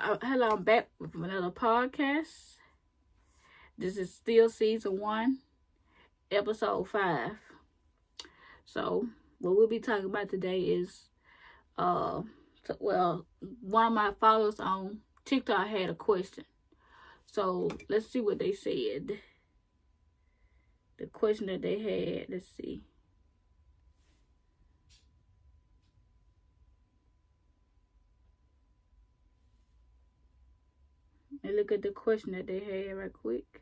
Hello, I'm back with another podcast. This is still season 1, episode 5. So, what we'll be talking about today is, one of my followers on TikTok had a question. So, let's see what they said. The question that they had, let's see. And look at the question that they had right quick.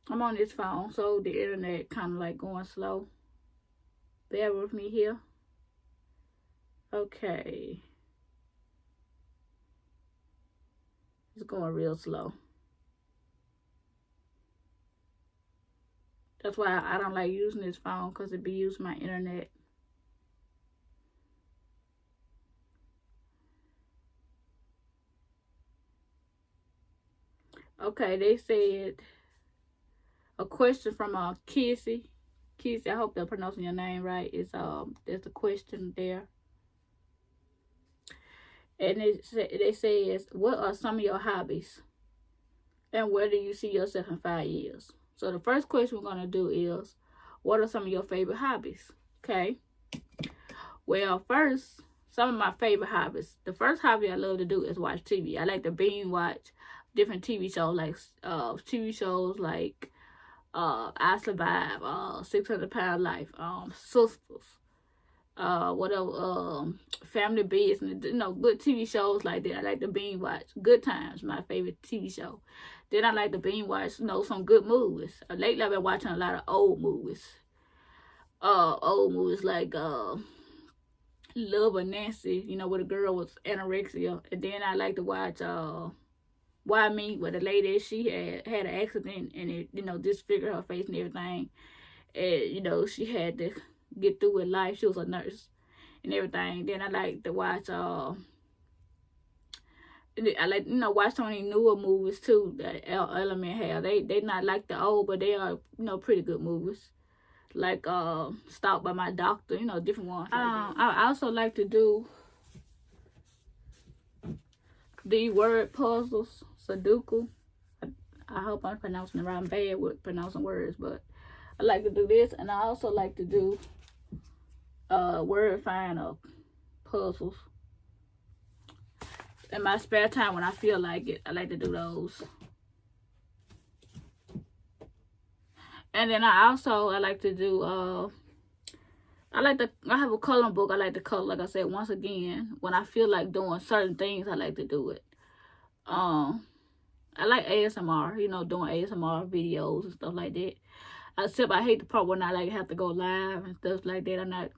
I'm on this phone, so the internet kind of like going slow. Bear with me here. Okay. It's going real slow. That's why I don't like using this phone, because it be using my internet. Okay, they said a question from Kissy. Kissy, I hope they're pronouncing your name right. There's a question there. And they says, what are some of your hobbies? And where do you see yourself in 5 years? So the first question we're going to do is, what are some of your favorite hobbies? Okay. Well, first, some of my favorite hobbies. The first hobby I love to do is watch TV. I like to binge watch different TV shows, like I Survive, 600 Pound Life, Sisters, Family Business, good TV shows like that. I like to binge watch. Good Times, my favorite TV show. Then I like to binge watch, some good movies. Lately I've been watching a lot of old movies. Old movies like Love and Nancy, where the girl was anorexia. And then I like to watch Why Me, where the lady, she had an accident and it, disfigured her face and everything. And, she had to get through with life. She was a nurse and everything. Then I like to watch, watch some of these newer movies too that Element have. They not like the old, but they are, pretty good movies. Like, Stalked by My Doctor, different ones. I also like to do the word puzzles, Sudoku. I hope I'm pronouncing it right. I'm bad with pronouncing words, but I like to do this, and I also like to do word find puzzles. In my spare time when I feel like it, I like to do those. And then I like to do I have a coloring book. I like to color, like I said, once again. When I feel like doing certain things, I like to do it. I like ASMR, doing ASMR videos and stuff like that. Except I hate the part when I have to go live and stuff like that. I'm not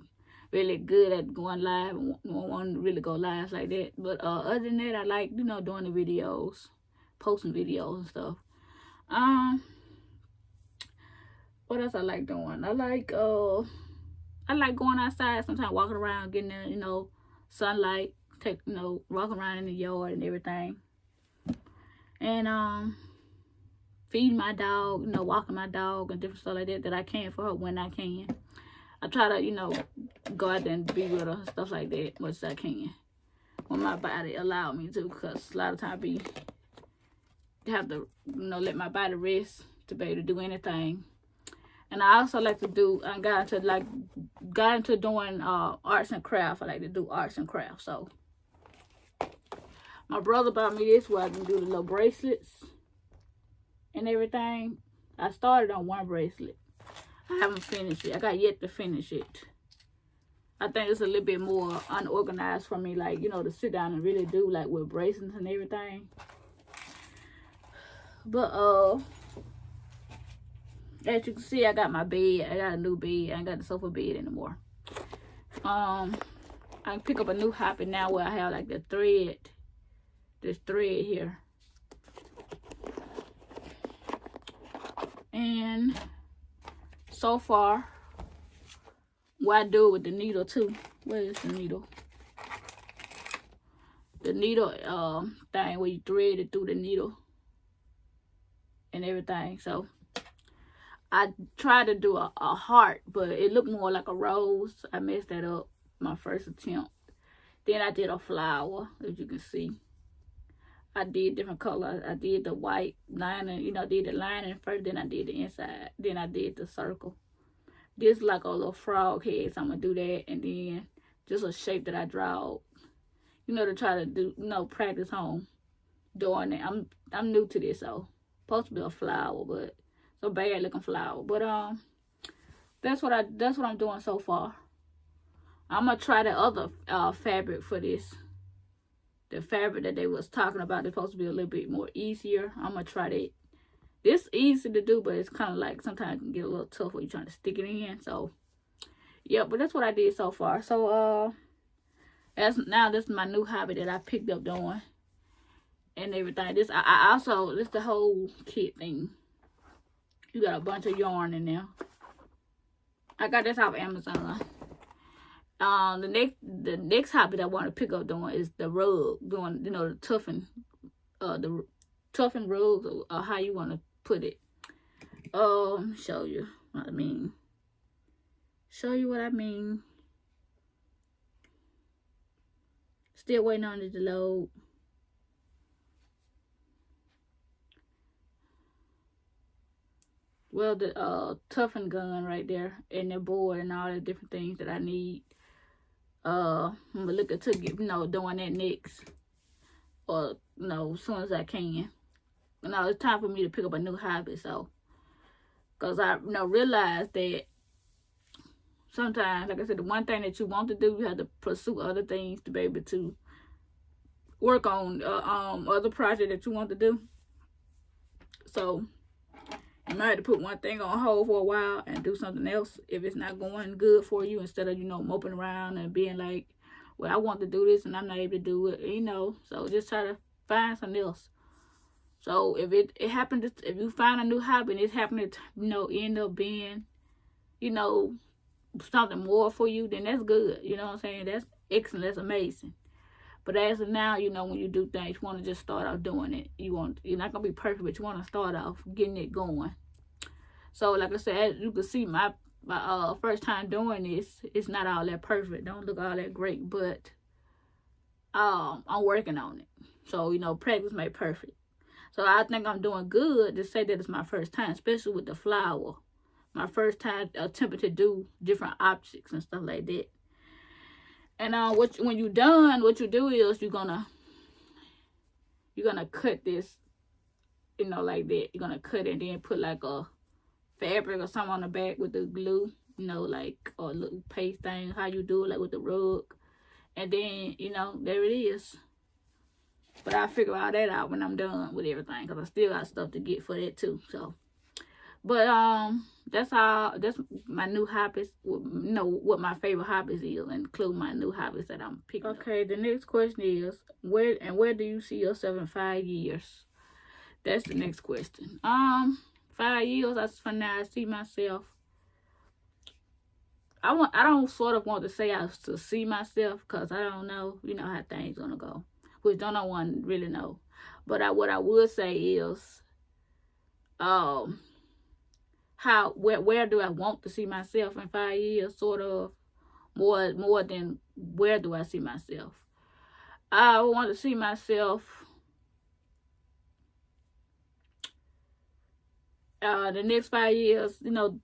really good at going live and want to really go live like that. But other than that, I like, doing the videos, posting videos and stuff. What else I like doing? I like going outside sometimes, walking around, getting in, sunlight, walking around in the yard and everything. And feeding my dog, walking my dog and different stuff like that I can for her when I can. I try to, go out there and be with her and stuff like that much as I can. When my body allow me to, because a lot of times I have to, let my body rest to be able to do anything. And I also like to do, I got into doing arts and crafts. I like to do arts and crafts. So my brother bought me this where I can do the little bracelets and everything. I started on one bracelet. I haven't finished it. I got yet to finish it. I think it's a little bit more unorganized for me, like, to sit down and really do, like, with bracelets and everything. But, as you can see, I got my bed. I got a new bed. I ain't got the sofa bed anymore. I can pick up a new hobby now where I have like the thread. This thread here. And so far, what I do with the needle too. Where is the needle? The needle thing where you thread it through the needle and everything. So I tried to do a heart, but it looked more like a rose. I messed that up my first attempt. Then I did a flower, as you can see. I did different colors. I did the white lining, did the lining first, then I did the inside, then I did the circle. This like a little frog head, so I'm gonna do that, and then just a shape that I draw, to try to do, practice home doing it. I'm new to this, so supposed to be a flower, but it's a bad looking flower. But that's what I'm doing so far. I'm gonna try the other fabric for this. The fabric that they was talking about is supposed to be a little bit more easier. I'm gonna try that. This easy to do, but it's kind of like sometimes it can get a little tough when you're trying to stick it in. So yeah, but that's what I did so far. So this is my new hobby that I picked up doing and everything. This the whole kit thing. You got a bunch of yarn in there. I got this off Amazon. The next hobby that I want to pick up doing is the rug, doing the tuffing rugs, or how you want to put it. Show you what I mean. Still waiting on it to load. Well, the tuffing gun right there, and the board, and all the different things that I need. I'm gonna look into doing that next, or as soon as I can. It's time for me to pick up a new hobby. So, cause I realize that sometimes, like I said, the one thing that you want to do, you have to pursue other things to be able to work on other project that you want to do. So you might have to put one thing on hold for a while and do something else if it's not going good for you, instead of moping around and being like, well, I want to do this and I'm not able to do it, so just try to find something else. So if it happens, if you find a new hobby and it's happening to end up being something more for you, then that's good. You know what I'm saying? That's excellent. That's amazing. But as of now, when you do things, you want to just start off doing it. You're not going to be perfect, but you want to start off getting it going. So, like I said, as you can see, my first time doing this, it's not all that perfect. Don't look all that great, but I'm working on it. So, practice makes perfect. So, I think I'm doing good to say that it's my first time, especially with the flower. My first time attempting to do different objects and stuff like that. And when you're done, what you do is you're gonna cut this, like that. You're gonna cut it and then put like a fabric or something on the back with the glue, like or little paste thing, how you do it, like with the rug. And then, there it is. But I'll figure all that out when I'm done with everything, because I still got stuff to get for that too. So, but that's my new hobbies. What my favorite hobbies is, include my new hobbies that I'm picking up. Okay, the next question is, where do you see yourself in 5 years? That's the next question. 5 years, for now, I see myself. I don't sort of want to say I to see myself, because I don't know, how things gonna go, which don't no one really know. But what I would say is, where do I want to see myself in 5 years? Sort of more than where do I see myself. I want to see myself the next 5 years, doing,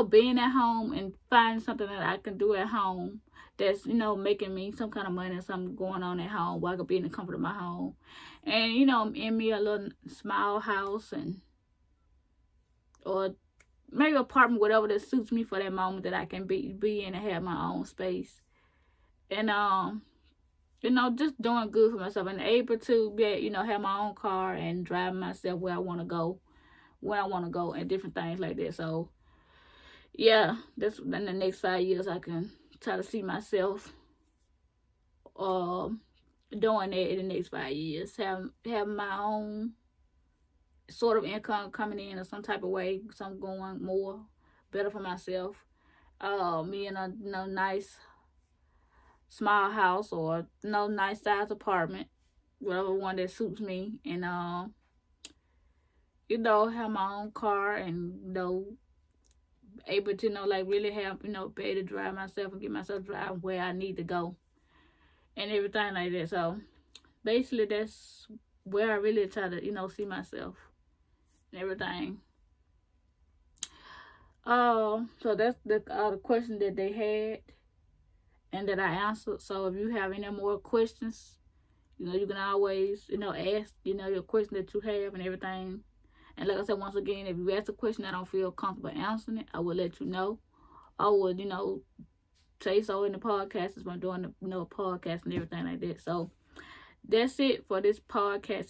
being at home and finding something that I can do at home that's, making me some kind of money, something going on at home where I could be in the comfort of my home. And, in me a little small house, or maybe apartment, whatever that suits me for that moment, that I can be in and have my own space. And, just doing good for myself and able to be, have my own car and drive myself where I want to go, and different things like that. So, yeah, that's in the next 5 years, I can try to see myself doing that in the next 5 years. Have my own sort of income coming in some type of way, something going more better for myself. Me in a nice small house, or nice size apartment, whatever one that suits me, and have my own car, and able to like really have be able to drive myself and get myself driving where I need to go and everything like that. So basically that's where I really try to, see myself and everything. So that's the question that they had and that I answered. So if you have any more questions, you can always, ask, your question that you have and everything. And like I said, once again, if you ask a question I don't feel comfortable answering it, I will let you know. I would, say so in the podcast if I'm doing, a podcast and everything like that. So that's it for this podcast